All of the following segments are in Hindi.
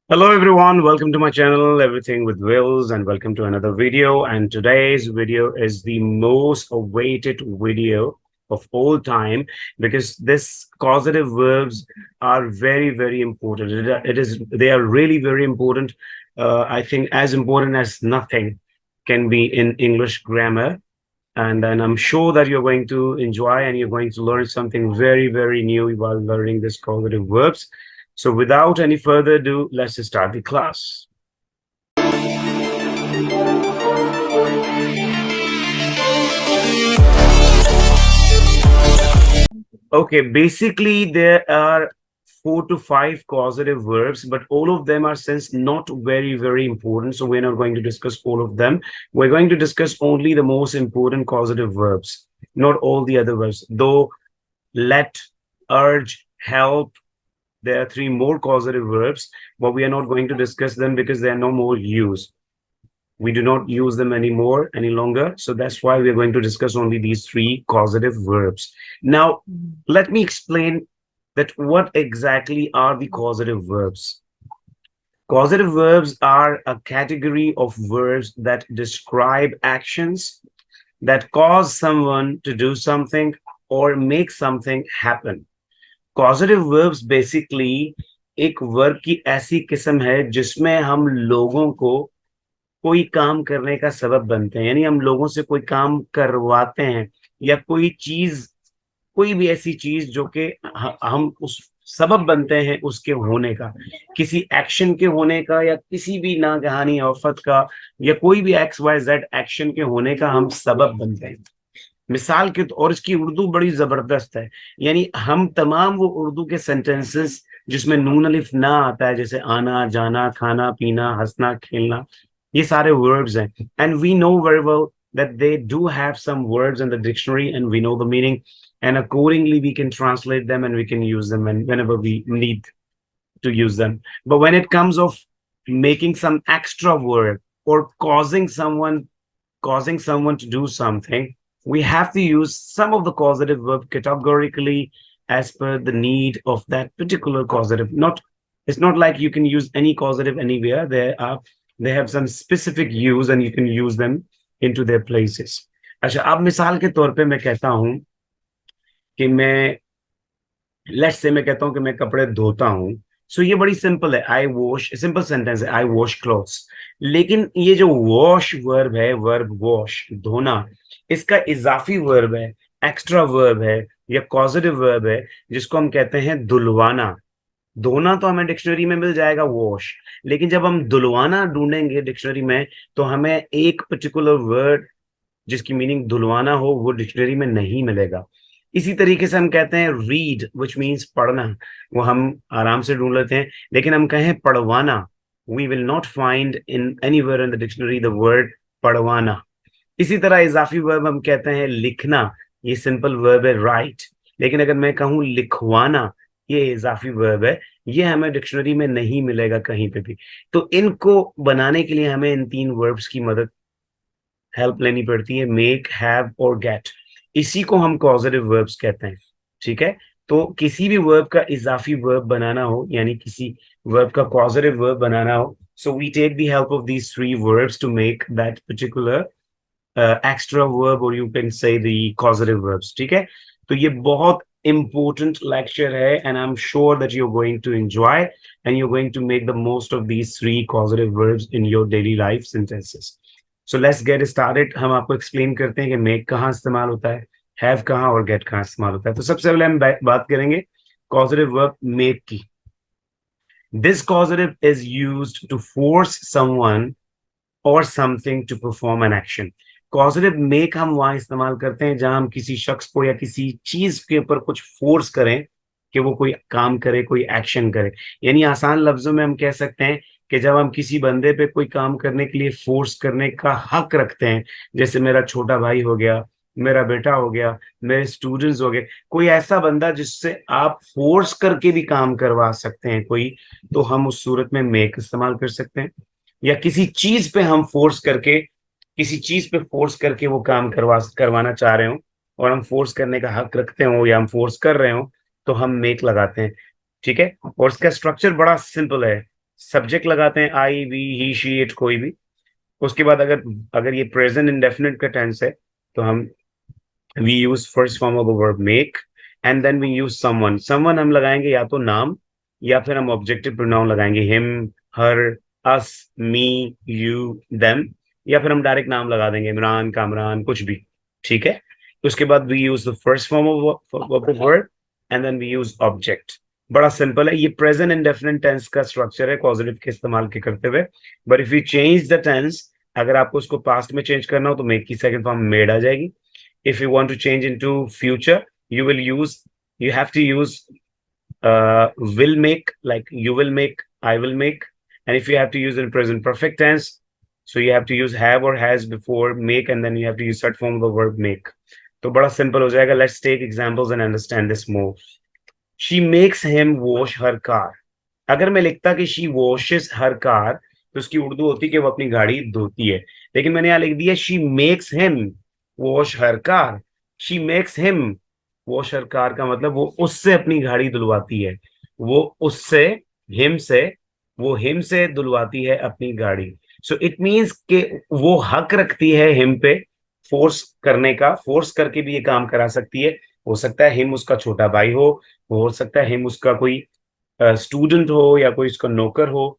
Hello everyone, welcome to my channel Everything with Wills and welcome to another video. And today's video is the most awaited video of all time because this causative verbs are very important. They are really very important. I think as important as nothing can be in English grammar. And then I'm sure that you're going to enjoy and you're going to learn something very new while learning this causative verbs. So without any further ado, let's start the class. Okay, basically there are 4 to 5 causative verbs, but all of them are since not very important. So we're not going to discuss all of them. We're going to discuss only the most important causative verbs, not all the other verbs. Though let, urge, help, there are 3 more causative verbs, but we are not going to discuss them because they are no more used. We do not use them anymore any longer. So that's why we're going to discuss only these 3 causative verbs. Now, let me explain that what exactly are the causative verbs. Causative verbs are a category of verbs that describe actions that cause someone to do something or make something happen. Causative verbs basically एक वर्ब की ऐसी किस्म है जिसमें हम लोगों को कोई काम करने का सबब बनते हैं, यानी हम लोगों से कोई काम करवाते हैं या कोई भी ऐसी चीज जो कि हम उस सबब बनते हैं उसके होने का, किसी एक्शन के होने का या किसी भी नागहानी आफत का या कोई भी एक्स वाई जेड एक्शन के होने का हम सबब बनते हैं। मिसाल के और इसकी उर्दू बड़ी जबरदस्त है, यानी हम तमाम वो उर्दू के सेंटेंसेस जिसमें नून अलिफ ना आता है, जैसे आना जाना खाना पीना हंसना खेलना, ये सारे वर्ब्स हैं and we know very well that they do have some words in the dictionary and we know the meaning, and accordingly we can translate them and we can use them whenever we need to use them. But when it comes of making some extra word or causing someone to do something, we have to use some of the causative verb categorically as per the need of that particular causative. Not, it's not like you can use any causative anywhere. They have some specific use and you can use them into their places. अच्छा, अब मिसाल के तौर पे मैं कहता हूं कि मैं कहता हूं कि मैं कपड़े धोता हूं। सो ये बड़ी सिंपल है, आई वॉश, सिंपल सेंटेंस है, आई वॉश क्लॉथ्स। लेकिन ये जो वॉश वर्ब है, वर्ब वॉश धोना, इसका इजाफी वर्ब है, एक्स्ट्रा वर्ब है या कॉजेटिव वर्ब है, जिसको हम कहते हैं धुलवाना। धोना तो हमें डिक्शनरी में मिल जाएगा वॉश, लेकिन जब हम धुलवाना ढूंढेंगे डिक्शनरी में तो हमें एक पर्टिकुलर वर्ड जिसकी मीनिंग धुलवाना हो वो डिक्शनरी में नहीं मिलेगा। इसी तरीके से हम कहते हैं रीड विच मीन्स पढ़ना, वो हम आराम से ढूंढ लेते हैं, लेकिन हम कहें पढ़वाना, we will not find in anywhere in the dictionary the word पढ़वाना। इसी तरह इजाफी वर्ब हम कहते हैं लिखना, ये सिंपल वर्ब है राइट, लेकिन अगर मैं कहूं लिखवाना, ये इजाफी वर्ब है, ये हमें डिक्शनरी में नहीं मिलेगा कहीं पे भी। तो इनको बनाने के लिए हमें इन 3 वर्ब्स की मदद हेल्प लेनी पड़ती है, मेक, हैव और गेट। इसी को हम कॉजेटिव वर्ब्स कहते हैं। ठीक है, तो किसी भी वर्ब का इजाफी वर्ब बनाना हो, यानी किसी वर्ब का कॉजेटिव वर्ब बनाना हो, so we take the help of these 3 verbs to make that particular extra verb और you can say the causative verbs. ठीक है, तो ये बहुत important lecture है and I'm sure that you're going to enjoy and you're going to make the most of these 3 causative verbs in your daily life sentences. So let's get started. हम आपको एक्सप्लेन करते हैं कि make कहाँ इस्तेमाल होता है, have कहाँ और get कहाँ इस्तेमाल होता है। तो सबसे पहले हम बात करेंगे causative verb make की। This causative is used to force someone or something to perform an action. Causative make हम वहां इस्तेमाल करते हैं जहां हम किसी शख्स को या किसी चीज के ऊपर कुछ फोर्स करें कि वो कोई काम करे, कोई एक्शन करे। यानी आसान लफ्जों में हम कह सकते हैं कि जब हम किसी बंदे पे कोई काम करने के लिए फोर्स करने का हक रखते हैं, जैसे मेरा छोटा भाई हो गया, मेरा बेटा हो गया, मेरे स्टूडेंट्स हो गए, कोई ऐसा बंदा जिससे आप फोर्स करके भी काम करवा सकते हैं कोई, तो हम उस सूरत में मेक इस्तेमाल कर सकते हैं। या किसी चीज पे हम किसी चीज पे फोर्स करके वो काम करवाना चाह रहे हो और हम फोर्स करने का हक रखते हो या हम फोर्स कर रहे हो, तो हम मेक लगाते हैं। ठीक है, और इसका स्ट्रक्चर बड़ा सिंपल है। सब्जेक्ट लगाते हैं आई, वी, ही, शी, इट, कोई भी। उसके बाद अगर अगर ये प्रेजेंट इंडेफिनिट का टेंस है तो हम we use first form of the verb make, and then we use someone. Someone हम लगाएंगे या तो नाम, या फिर हम ऑब्जेक्टिव प्रोनाउन लगाएंगे, him, her, us, me, you, them, या फिर हम डायरेक्ट नाम लगा देंगे, इमरान, कामरान, कुछ भी। ठीक है। उसके बाद we use the first form of the verb, and then we use object. बड़ा सिंपल है, ये प्रेजेंट इंडेफिनिट टेंस का स्ट्रक्चर है कॉजेटिव के इस्तेमाल के करते हुए। But if you change the tense, अगर आपको उसको पास्ट में चेंज करना हो तो मेक की सेकंड फॉर्म मेड आ जाएगी। If you want to change into future, you have to use will make, like you will make, I will make. And if you have to use in present perfect tense, so you have to use have or has before make, and then you have to use third form of the verb make. तो बड़ा सिंपल हो जाएगा। Let's take examples and understand this more. She makes him wash her car. अगर मैं लिखता कि she washes her car, तो उसकी उर्दू होती कि वो अपनी गाड़ी धोती है। लेकिन मैंने यहाँ लिख दिया she makes him wash her car. She makes him wash her car का मतलब वो उससे अपनी गाड़ी धुलवाती है। वो उससे, हिम से, वो हिम से धुलवाती है अपनी गाड़ी। सो इट मीन्स कि वो हक रखती है हिम पे फोर्स करने का, फोर्स करके भी ये काम करा सकती है। हो सकता है हिम उसका छोटा भाई हो सकता है हिम उसका कोई स्टूडेंट हो, या कोई उसका नौकर हो।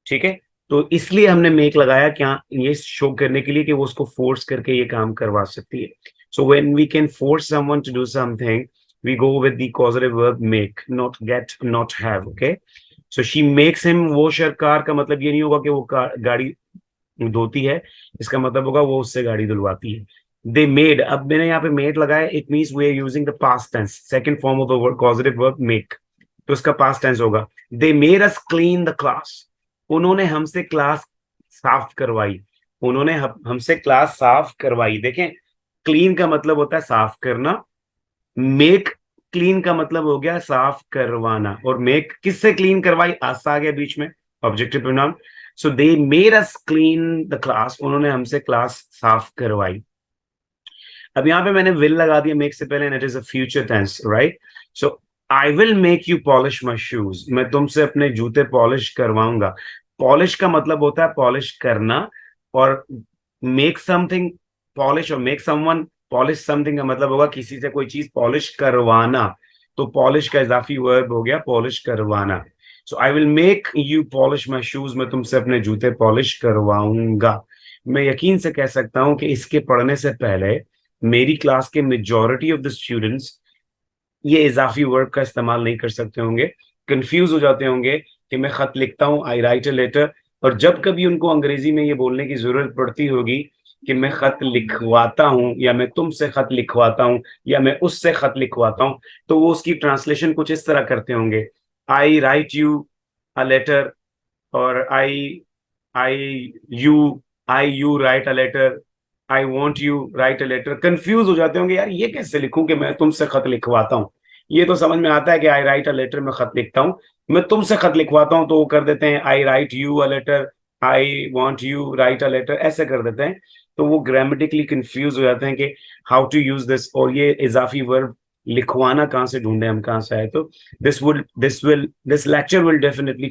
ठीक है। तो इसलिए हमने मेक लगाया, क्या ये शो करने के लिए कि वो उसको फोर्स करके ये काम करवा सकती है। So when we can force someone to do something, we go with the causative verb make, not get, not have. Okay. So she makes him wash her car का मतलब ये नहीं होगा कि वो गाड़ी धोती है, इसका मतलब होगा वो उससे गाड़ी धुलवाती है। दे मेड, अब मैंने यहाँ पे मेड लगाया, it means we are using the past tense, second form of the word positive verb make, तो उसका पास्ट टेंस होगा। They made us clean the class, उन्होंने हमसे क्लास साफ करवाई, उन्होंने हमसे क्लास साफ करवाई। देखें, क्लीन का मतलब होता है साफ करना, मेक क्लीन का मतलब हो गया साफ करवाना, और मेक किससे क्लीन करवाई, आस आ गया बीच में, objective pronoun. So they made us clean the class, उन्होंने हमसे क्लास साफ करवाई। अब यहाँ पे मैंने विल लगा दिया मेक से पहले, and it is a future tense, right. So I will make you polish my shoes, मैं तुमसे अपने जूते पॉलिश करवाऊंगा। पॉलिश का मतलब होता है पॉलिश करना, और मेक समथिंग पॉलिश, और मेक समवन पॉलिश समथिंग का मतलब होगा किसी से कोई चीज पॉलिश करवाना। तो पॉलिश का इजाफी वर्ब हो गया पॉलिश करवाना। So I will make you polish my shoes, मैं तुमसे अपने जूते पॉलिश करवाऊंगा। मैं यकीन से कह सकता हूं कि इसके पढ़ने से पहले मेरी क्लास के मेजॉरिटी ऑफ द स्टूडेंट्स ये इजाफी वर्ब का इस्तेमाल नहीं कर सकते होंगे, कंफ्यूज हो जाते होंगे कि मैं खत लिखता हूं, आई राइट अ लेटर, और जब कभी उनको अंग्रेजी में ये बोलने की जरूरत पड़ती होगी कि मैं खत लिखवाता हूं, या मैं तुमसे खत लिखवाता हूं, या मैं उससे खत लिखवाता हूं, तो वो उसकी ट्रांसलेशन कुछ इस तरह करते होंगे, I write you a letter, और I you I you write a letter, I want you write a letter. Confuse हो जाते होंगे, यार ये कैसे लिखूं कि मैं तुमसे खत लिखवाता हूं। ये तो समझ में आता है कि आई राइट अ लेटर, मैं खत लिखता हूं। मैं तुमसे खत लिखवाता हूं तो वो कर देते हैं I write you a letter, I want you write a letter, ऐसे कर देते हैं। तो वो ग्रामेटिकली कंफ्यूज हो जाते हैं कि हाउ टू यूज दिस, और ये इजाफी वर्ब लिखवाना कहाँ से ढूंढे हम, कहाँ से आए। तो this lecture will definitely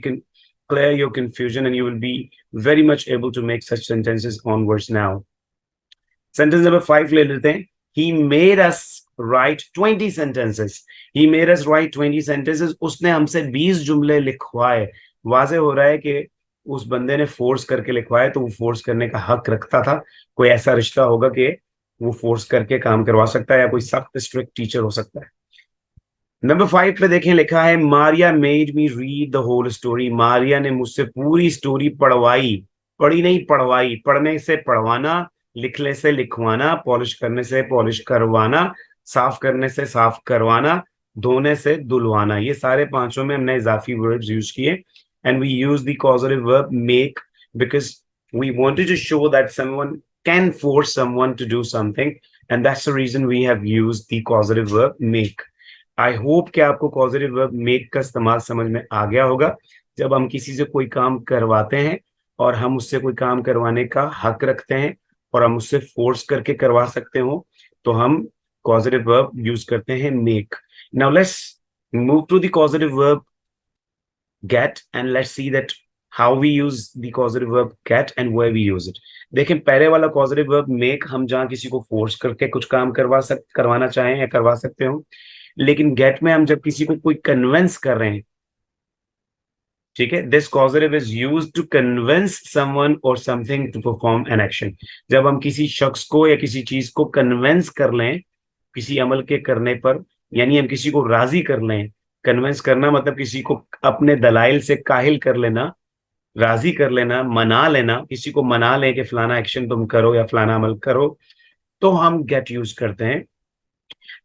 clear your confusion, and you will be very much able to make such sentences onwards now. Sentence number 5 ले लेते हैं। He made us write 20 sentences. He made us write 20 sentences. उसने हमसे 20 जुमले लिखवाए। वाजे हो रहा है कि उस बंदे ने फोर्स करके लिखवाए, तो वो फोर्स करने का हक रखता था। कोई ऐसा रिश्ता होगा कि वो फोर्स करके काम करवा सकता है, या कोई सख्त स्ट्रिक्ट टीचर हो सकता है। नंबर 5 पे देखें, लिखा है Maria made me read the whole story. Maria ने मुझसे पूरी स्टोरी पढ़वाई, पढ़ी नहीं पढ़वाई, पढ़ने से पढ़वाना, लिखने से लिखवाना, पॉलिश करने से पॉलिश करवाना, साफ करने से साफ करवाना, धोने से धुलवाना। ये सारे पांचों में हमने इजाफी वर्ड्स यूज किए, and we use the causative verb make because we wanted to show that someone can force someone to do something, and that's the reason we have used the causative verb make. I hope कि आपको पॉजिटिव वर्ब मेक का इस्तेमाल समझ में आ गया होगा। जब हम किसी से कोई काम करवाते हैं, और हम उससे कोई काम करवाने का हक रखते हैं, और हम उससे फोर्स करके करवा सकते हो, तो हम पॉजिटिव वर्ब यूज करते हैं make. Now let's move to the positive verb get, and let's see that how we use the causative verb get and where we use it. देखें पहले वाला causative verb make हम जहां किसी को फोर्स करके कुछ काम करवाना चाहें या करवा सकते हो, लेकिन get में हम जब किसी को कोई कन्विंस कर रहे हैं, ठीक है, this causative is used to convince someone or something to perform an action. जब हम किसी शख्स को या किसी चीज को कन्विंस कर लें किसी अमल के करने पर, यानी हम किसी को राजी कर लें, कन्विंस करना मतलब किसी को अपने दलाइल से काहिल कर लेना, राजी कर लेना, मना लेना, किसी को मना लें कि फलाना एक्शन तुम करो या फलाना अमल करो, तो हम गेट यूज करते हैं।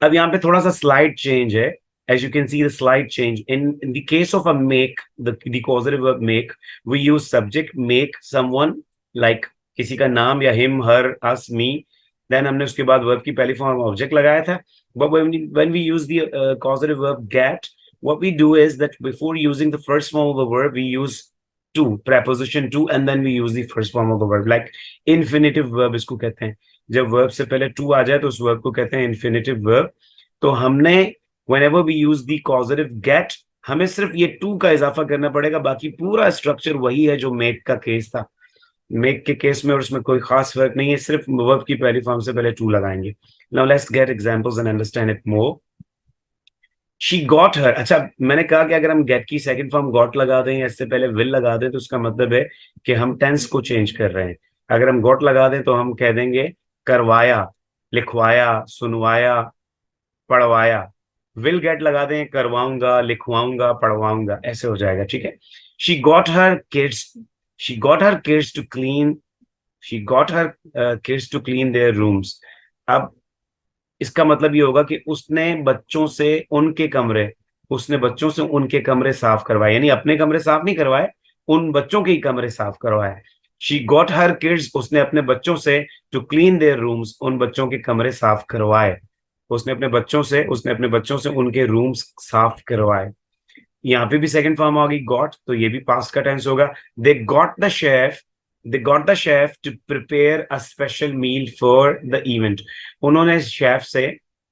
अब यहाँ पे थोड़ा सा स्लाइड चेंज है, as you can see the slide change in the case of a make, the causative verb make, we use subject make someone, like किसी का नाम या him her us me, then हमने उसके बाद verb की पहली फॉर्म ऑब्जेक्ट लगाया था। but when we use the causative verb get, what we do is that before using the first form of the verb we use to, preposition to, and then we use the first form of the verb, like infinitive verb इसको कहते हैं। जब verb से पहले to आ जाए तो उस verb को कहते हैं infinitive verb। तो हमने whenever we use the causative get, हमें सिर्फ ये to का इजाफा करना पड़ेगा, बाकी पूरा स्ट्रक्चर वही है जो make का केस था। make के केस में और उसमें कोई खास फर्क नहीं है, सिर्फ verb की पहली फॉर्म से पहले to लगाएंगे। Now let's get examples and understand it more. She got her, अच्छा मैंने कहा कि अगर हम get की सेकंड फॉर्म got लगा दें या इससे पहले will लगा दें तो उसका मतलब है कि हम टेंस को चेंज कर रहे हैं। अगर हम got लगा दें तो हम कह देंगे करवाया, लिखवाया, सुनवाया, पढ़वाया। will get लगा दें करवाऊंगा, लिखवाऊंगा, पढ़वाऊंगा, ऐसे हो जाएगा, ठीक है। she got her kids she got her kids to clean she got her kids to clean their rooms। अब इसका मतलब ये होगा कि उसने बच्चों से उनके कमरे साफ करवाए, यानी अपने कमरे साफ नहीं करवाए, उन बच्चों के ही कमरे साफ करवाए। शी गॉट हर किड्स, उसने अपने बच्चों से टू क्लीन देयर रूम्स, उन बच्चों के कमरे साफ करवाए। उसने अपने बच्चों से उनके रूम्स साफ करवाए। यहाँ पे भी सेकंड फॉर्म होगी गॉट, तो ये भी पास्ट का टेंस होगा। They got the chef to prepare a special meal for the event. उन्होंने शेफ से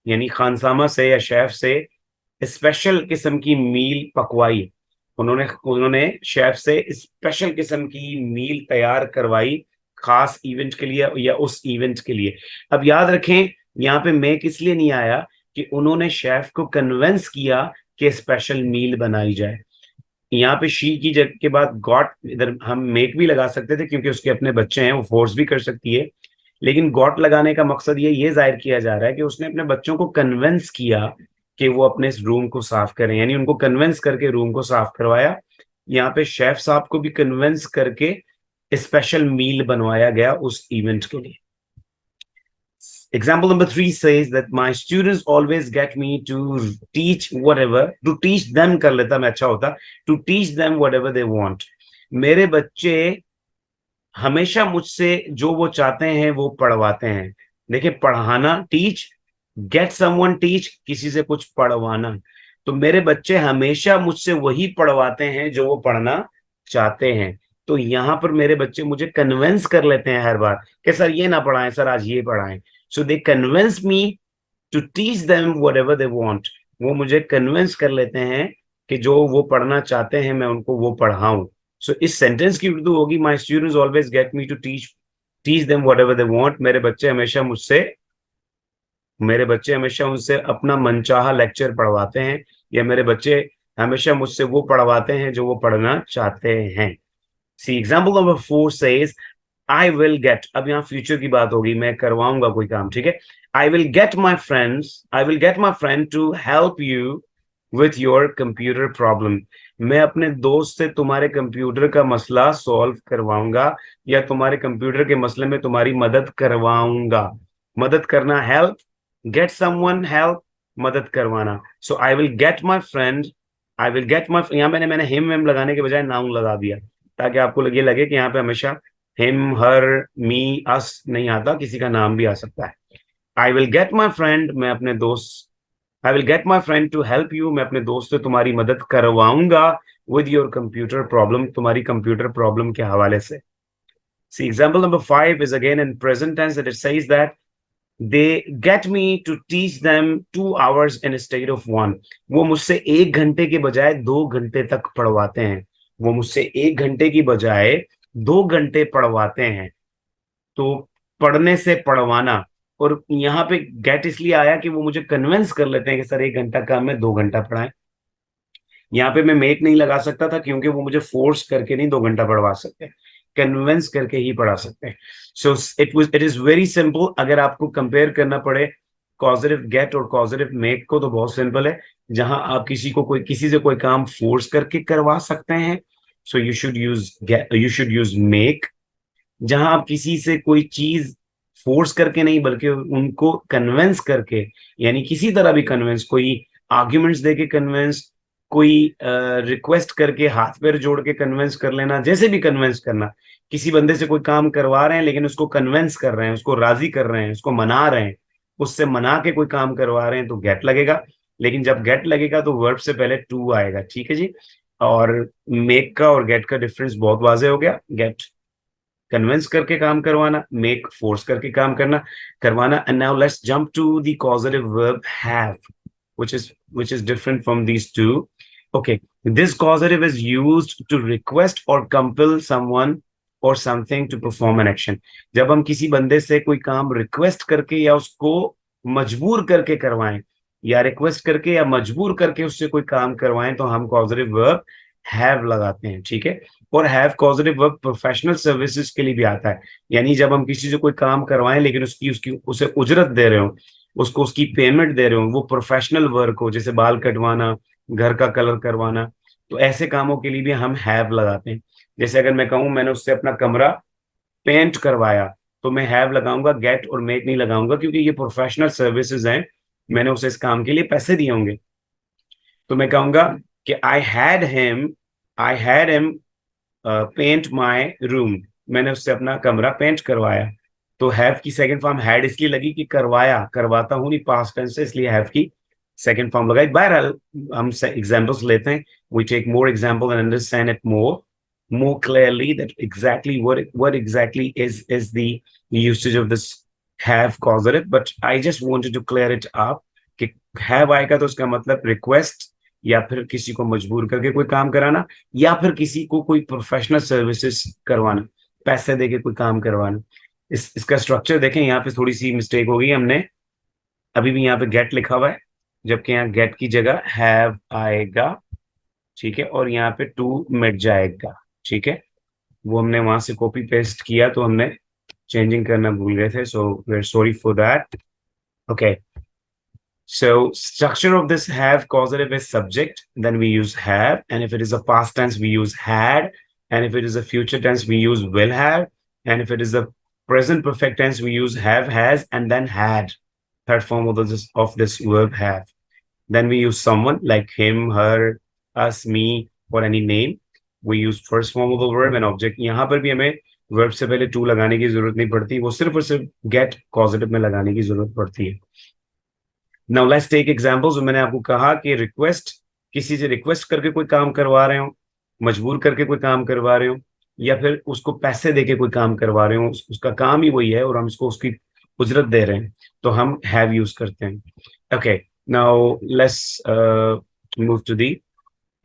यानी खानसामा से या शेफ से स्पेशल किस्म की मील पकवाई। उन्होंने शेफ से स्पेशल किस्म की मील तैयार करवाई खास इवेंट के लिए या उस इवेंट के लिए। अब याद रखें यहाँ पे मेक इसलिए नहीं आया कि उन्होंने शेफ को कन्विंस किया कि स्पेशल मील बनाई जाए। यहाँ पे शी की जगह के बाद गॉट, इधर हम मेक भी लगा सकते थे क्योंकि उसके अपने बच्चे हैं, वो फोर्स भी कर सकती है, लेकिन गॉट लगाने का मकसद ये जाहिर किया जा रहा है कि उसने अपने बच्चों को कन्विंस किया कि वो अपने इस रूम को साफ करें, यानी उनको कन्विंस करके रूम को साफ करवाया। यहाँ पे शेफ साहब को भी कन्विंस करके स्पेशल मील बनवाया गया उस इवेंट के लिए। Example number 3 says that my students always get me to teach whatever, to teach them कर लेता मैं अच्छा होता, to teach them whatever they want। मेरे बच्चे हमेशा मुझसे जो वो चाहते हैं वो पढ़वाते हैं। देखिए पढ़ाना टीच, गेट समवन टीच, किसी से कुछ पढ़वाना। तो मेरे बच्चे हमेशा मुझसे वही पढ़वाते हैं जो वो पढ़ना चाहते हैं। तो यहाँ पर मेरे बच्चे मुझे कन्विंस कर लेते हैं हर बार कि सर ये ना पढ़ाएं, सर आज ये पढ़ाएं। So they convince me to teach them whatever they want. वो मुझे कन्विंस कर लेते हैं कि जो वो पढ़ना चाहते हैं मैं उनको वो पढ़ाऊं। सो इस सेंटेंस की उर्दू होगी my students always get me to teach them whatever they want. मेरे बच्चे हमेशा उनसे अपना मनचाहा लेक्चर पढ़वाते हैं, या मेरे बच्चे हमेशा मुझसे वो पढ़वाते हैं जो वो पढ़ना चाहते हैं। See example number 4 says I will get, अब यहाँ फ्यूचर की बात होगी, मैं करवाऊंगा कोई काम, ठीक है। I will get my friend to help you with your computer problem. मैं अपने दोस्त से तुम्हारे कंप्यूटर का मसला सॉल्व करवाऊंगा या तुम्हारे कंप्यूटर के मसले में तुम्हारी मदद करवाऊंगा। मदद करना हेल्प, गेट समवन हेल्प, मदद करवाना। So I will get my friend, यहाँ मैंने हिम लगाने के बजाय नाउन लगा दिया ताकि आपको ये लगे कि यहाँ पे हमेशा हिम हर मी अस नहीं आता, किसी का नाम भी आ सकता है। I will get my friend, I will get my friend to help you, मैं अपने दोस्त से तुम्हारी मदद करवाऊंगा विद योर कंप्यूटर प्रॉब्लम, तुम्हारी कंप्यूटर प्रॉब्लम के हवाले से। See example number 5 is again in present tense, it says that they get me to teach them 2 hours instead of 1। वो मुझसे 1 घंटे के बजाय 2 घंटे तक पढ़वाते हैं। वो मुझसे 1 घंटे की बजाय 2 घंटे पढ़वाते हैं। तो पढ़ने से पढ़वाना, और यहाँ पे गेट इसलिए आया कि वो मुझे कन्विंस कर लेते हैं कि सर 1 घंटा काम है, 2 घंटा पढ़ाएं। यहाँ पे मैं मेक नहीं लगा सकता था क्योंकि वो मुझे फोर्स करके नहीं 2 घंटा पढ़वा सकते, कन्विंस करके ही पढ़ा सकते हैं। So it is very simple. अगर आपको कंपेयर करना पड़े कॉजेटिव गेट और कॉजेटिव मेक को, तो बहुत सिंपल है। जहां आप किसी से कोई काम फोर्स करके करवा सकते हैं, so you should use make. जहां आप किसी से कोई चीज फोर्स करके नहीं, बल्कि उनको कन्विंस करके, यानी किसी तरह भी कन्विंस, कोई आर्ग्यूमेंट्स देके कन्विंस, कोई रिक्वेस्ट करके हाथ पैर जोड़ के कन्विंस कर लेना, जैसे भी कन्विंस करना। किसी बंदे से कोई काम करवा रहे हैं लेकिन उसको कन्विंस कर रहे हैं, उसको राजी कर रहे हैं, उसको मना रहे हैं, उससे मना के कोई काम करवा रहे हैं, तो गेट लगेगा। लेकिन जब गेट लगेगा तो वर्ब से पहले टू आएगा, ठीक है जी। और मेक का और गेट का डिफरेंस बहुत वाजे हो गया। गेट कन्विंस करके काम करवाना, मेक फोर्स करके काम करना करवाना। And now let's jump to the causative verb have, which is different from these two. Okay, this causative is used to request or compel someone or something to perform an action. जब हम किसी बंदे से कोई काम रिक्वेस्ट करके या उसको मजबूर करके करवाएं, या रिक्वेस्ट करके या मजबूर करके उससे कोई काम करवाएं, तो हम कॉजेटिव वर्ब हैव लगाते हैं, ठीक है। और have causative verb professional services के लिए भी आता है। यानी जब हम किसी से कोई काम करवाएं लेकिन उसकी उसकी उसे उजरत दे रहे हो, उसको उसकी पेमेंट दे रहे हो, वो प्रोफेशनल वर्क हो, जैसे बाल कटवाना, घर का कलर करवाना, तो ऐसे कामों के लिए भी हम हैव लगाते हैं। जैसे अगर मैं कहूं मैंने उससे अपना कमरा पेंट करवाया, तो मैं हैव लगाऊंगा, गेट और मेक नहीं लगाऊंगा, क्योंकि ये प्रोफेशनल सर्विसेज हैं, मैंने उसे इस काम के लिए पैसे दिए होंगे। तो मैं कहूंगा कि I had him paint my room, मैंने उससे अपना कमरा पेंट करवाया। तो हैव की सेकंड फॉर्म हैड इसलिए लगी कि करवाया, करवाता हूं नहीं, पास्ट टेंस से, इसलिए हैव की सेकंड फॉर्म लगाई। बहरहाल हम एग्जांपल्स लेते हैं, we take more example and understand it more clearly, that exactly what exactly is the usage of this have causative. But I just wanted to clear it up कि have आएगा तो उसका मतलब रिक्वेस्ट, या फिर किसी को मजबूर करके कोई काम कराना, या फिर किसी को कोई प्रोफेशनल सर्विसेज करवाना, पैसे देके कोई काम करवाना। इसका स्ट्रक्चर देखें, यहाँ पे थोड़ी सी मिस्टेक हो गई हमने। अभी भी यहाँ पे गेट लिखा हुआ है, जबकि यहाँ गेट की जगह हैव आएगा, ठीक है, और यहाँ पे टू मिट जाएगा, ठीक है। वो हमने वहां से कॉपी पेस्ट किया, तो हमने चेंजिंग करना भूल गए थे, so we are sorry for that. Okay, so structure of this have causative is subject, then we use have, and if it is a past tense we use had, and if it is a future tense we use will have, and if it is a present perfect tense we use have, has, and then had, third form of this verb have. Then we use someone like him, her, us, me, or any name. We use first form of the verb and object. यहाँ पर भी हमें verb से पहले to लगाने की जरूरत नहीं पड़ती, वो सिर्फ और सिर्फ get causative में लगाने की जरूरत पड़ती है। Now let's take examples. मैंने आपको कहा कि रिक्वेस्ट, किसी से रिक्वेस्ट करके कोई काम करवा रहे हो, मजबूर करके कोई काम करवा रहे हो, या फिर उसको पैसे देके कोई काम करवा रहे हो, उसका काम ही वही है और हम उसको उसकी उजरत दे रहे हैं, तो हम हैव यूज करते हैं। Okay, now let's move to the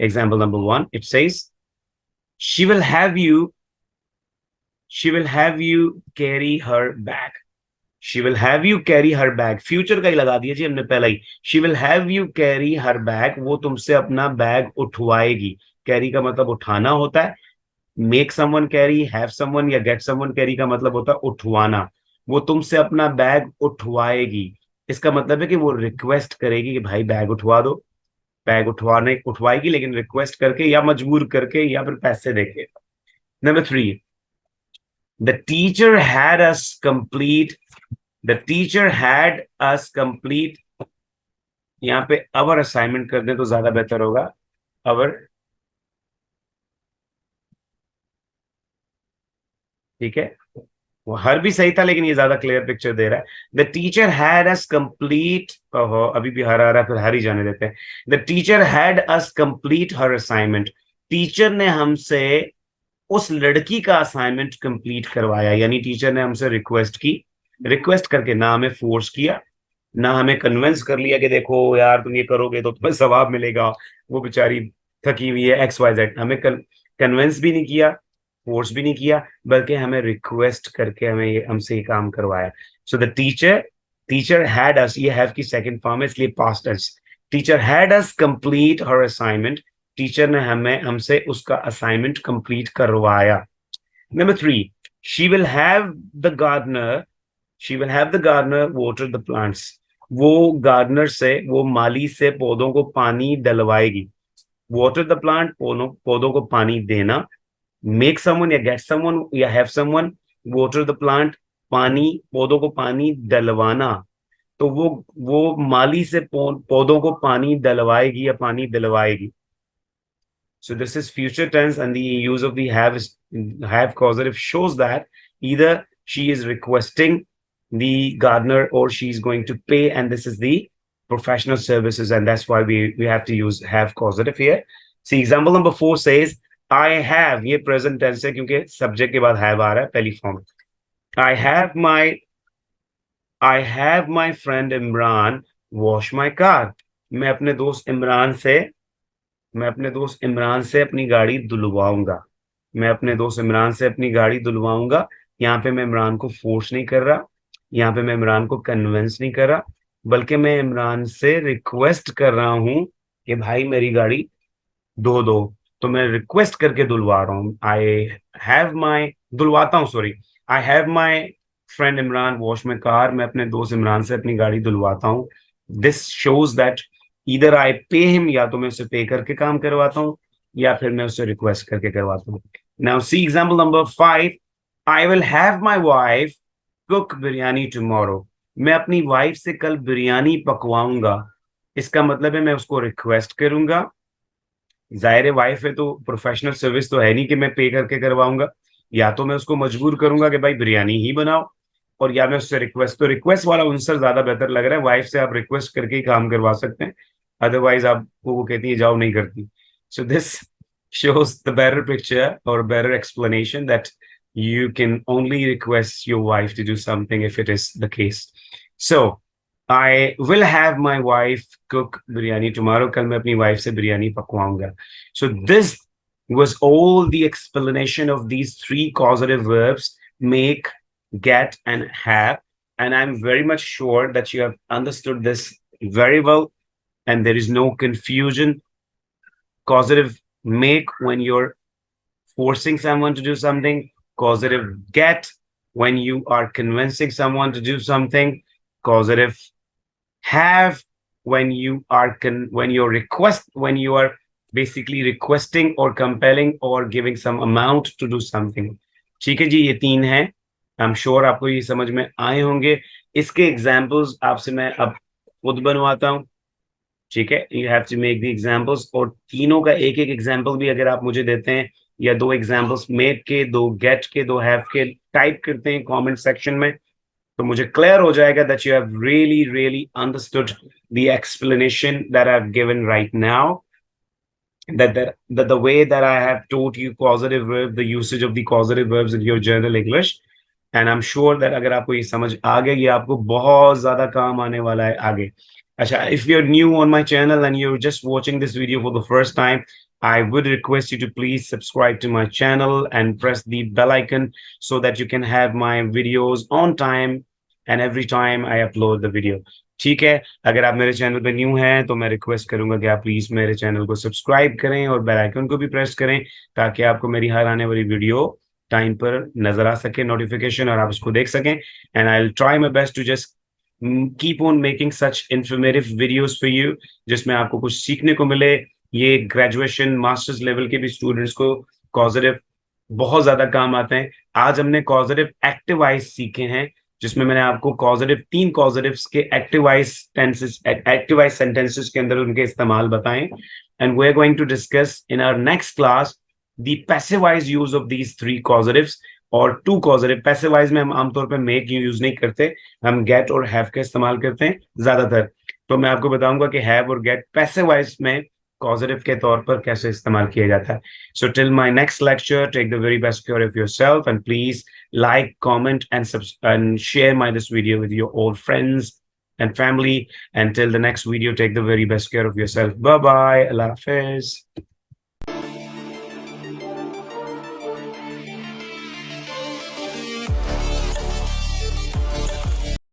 example number 1। It says she will have you she will have you carry her bag. She will have you carry her bag, future का ही लगा दिया जी हमने पहला ही। She will have you carry her bag, वो तुमसे अपना बैग उठवाएगी। कैरी का मतलब उठाना होता है। Make someone carry, have someone या गेट समवन कैरी का मतलब होता है उठवाना। वो तुमसे अपना बैग उठवाएगी, इसका मतलब है कि वो रिक्वेस्ट करेगी कि भाई बैग उठवा दो। बैग उठवाएगी, लेकिन रिक्वेस्ट करके या मजबूर करके या फिर पैसे देके। Number 3, the teacher had us complete The teacher had us complete, यहाँ पे अवर असाइनमेंट कर दें तो ज्यादा बेहतर होगा। अवर, ठीक है, वो हर भी सही था लेकिन ये ज्यादा क्लियर पिक्चर दे रहा है। The teacher had us complete, ओहो अभी भी हर आ रहा है, फिर हर ही जाने देते हैं। The teacher had us complete her assignment, teacher ने हमसे उस लड़की का असाइनमेंट कंप्लीट करवाया। यानी टीचर ने हमसे रिक्वेस्ट की, रिक्वेस्ट करके, ना हमें फोर्स किया, ना हमें कन्विंस कर लिया कि देखो यार तुम ये करोगे तो तुम्हें सवाब मिलेगा, वो बेचारी थकी हुई है, XYZ। कन्विंस भी नहीं किया, फोर्स भी नहीं किया, बल्कि हमें रिक्वेस्ट करके हमसे ये काम करवाया. So the teacher had us, ये हैव की सेकंड फॉर्म है इसलिए past tense. Teacher had us complete her assignment. Teacher ने हमसे उसका असाइनमेंट कंप्लीट करवाया. Number 3, she will have the gardener water the plants. वो गार्डनर से, वो माली से पौधों को पानी डलवाएगी. वाटर द प्लांट, पौधों को पानी देना. मेक समवन या गेट समवन या have someone water the plant, पानी, पौधों को पानी डलवाना. तो वो माली से पौधों को पानी डलवाएगी या पानी दिलवाएगी. So this is future tense, and the use of the have causative shows that either she is requesting the gardener or she's going to pay, and this is the professional services, and that's why we have to use have causative here. See, example number 4 says, I have, ये present tense है क्योंकि subject के बाद have आ रहा है पहली form. I have my friend Imran wash my car. मैं अपने दोस्त इमरान से अपनी गाड़ी धुलवाऊंगा. यहाँ पे मैं इमरान को फोर्स नहीं कर रहा, यहाँ पे मैं इमरान को कन्विंस नहीं कर रहा, बल्कि मैं इमरान से रिक्वेस्ट कर रहा हूं कि भाई मेरी गाड़ी धो दो. तो मैं रिक्वेस्ट करके धुलवा रहा हूँ. I have my friend Imran wash my car. मैं अपने दोस्त इमरान से अपनी गाड़ी धुलवाता हूँ. दिस शोज दैट इधर आई पे हिम, या तो मैं उससे पे करके काम करवाता हूँ या फिर मैं उससे रिक्वेस्ट करके करवाता हूँ. Now see example number 5, I will have my wife cook biryani tomorrow. मैं अपनी वाइफ से कल बिरयानी पकवाऊंगा. इसका मतलब है मैं उसको रिक्वेस्ट करूंगा. जाहिर है वाइफ है तो प्रोफेशनल सर्विस तो है नहीं कि मैं पे करके करवाऊंगा. या तो मैं उसको मजबूर करूंगा कि भाई बिरयानी ही बनाओ, और या मैं उससे रिक्वेस्ट, तो रिक्वेस्ट वाला आंसर ज्यादा बेहतर लग रहा है. वाइफ से आप रिक्वेस्ट करके ही काम करवा सकते हैं, अदरवाइज आपको वो कहती है जाओ, नहीं करती. So this shows the better picture or better explanation that you can only request your wife to do something if it is the case. So I will have my wife cook biryani tomorrow. कल मैं अपनी वाइफ से biryani पकवाऊंगा. So this was all the explanation of these 3 causative verbs: make, get, and have. And I'm very much sure that you have understood this very well, and there is no confusion. Causative make when you're forcing someone to do something. Causative get when you are convincing someone to do something. Causative have when you are basically requesting or compelling or giving some amount to do something. ठीक है जी, ये 3 हैं. आई एम श्योर आपको ये समझ में आए होंगे. इसके एग्जांपल्स आपसे मैं अब खुद बनवाता हूँ. ठीक है, you have to make the examples, और तीनों का एक एक एग्जांपल भी अगर आप मुझे देते हैं, या 2 एग्जांपल्स मेक के, 2 गेट के, 2 हैव के टाइप करते हैं कमेंट सेक्शन में, तो मुझे क्लियर हो जाएगा that you have really understood the explanation that I've given right now, that the way that I have taught you causative verb, the usage of the causative verbs in your journal English. And I'm sure that अगर आपको ये समझ आ गई, ये आपको बहुत ज्यादा काम आने वाला है आगे. अच्छा, if you're new on my channel and you're just watching this video for the first time, I would request you to please subscribe to my channel and press the bell icon so that you can have my videos on time and every time I upload the video. ठीक है, अगर आप मेरे चैनल पे न्यू हैं तो मैं रिक्वेस्ट करूंगा कि आप प्लीज मेरे चैनल को सब्सक्राइब करें और बेल आइकन को भी प्रेस करें, ताकि आपको मेरी हर आने वाली वीडियो टाइम पर नजर आ सके, नोटिफिकेशन, और आप उसको देख सकें. And I will try my best to just keep on making such informative videos for you, जिसमें आपको कुछ सीखने को मिले. ये ग्रेजुएशन मास्टर्स लेवल के भी स्टूडेंट्स को कॉजेटिव बहुत ज्यादा काम आते हैं. आज हमने कॉजेटिव एक्टिवाइज सीखे हैं, जिसमें मैंने आपको कॉजेटिव 3 कॉजेटिव्स के एक्टिवाइज सेंटेंसेस के अंदर उनके इस्तेमाल बताएं. And we are going to discuss in our next class the passivise use of these 3 causatives और 2 कॉजेटिव. पैसिवाइज में हम आमतौर पर मेक यूज नहीं करते, हम गेट और हैव का इस्तेमाल करते हैं ज्यादातर. तो मैं आपको बताऊंगा कि हैव और गेट पैसिवाइज में कॉजेटिव के तौर पर कैसे इस्तेमाल किया जाता है. So till my next lecture, take the very best care of yourself, and please like, comment, and share this video with your old friends and family. Until the next video, take the very best care of yourself. Bye bye. Allah Hafiz.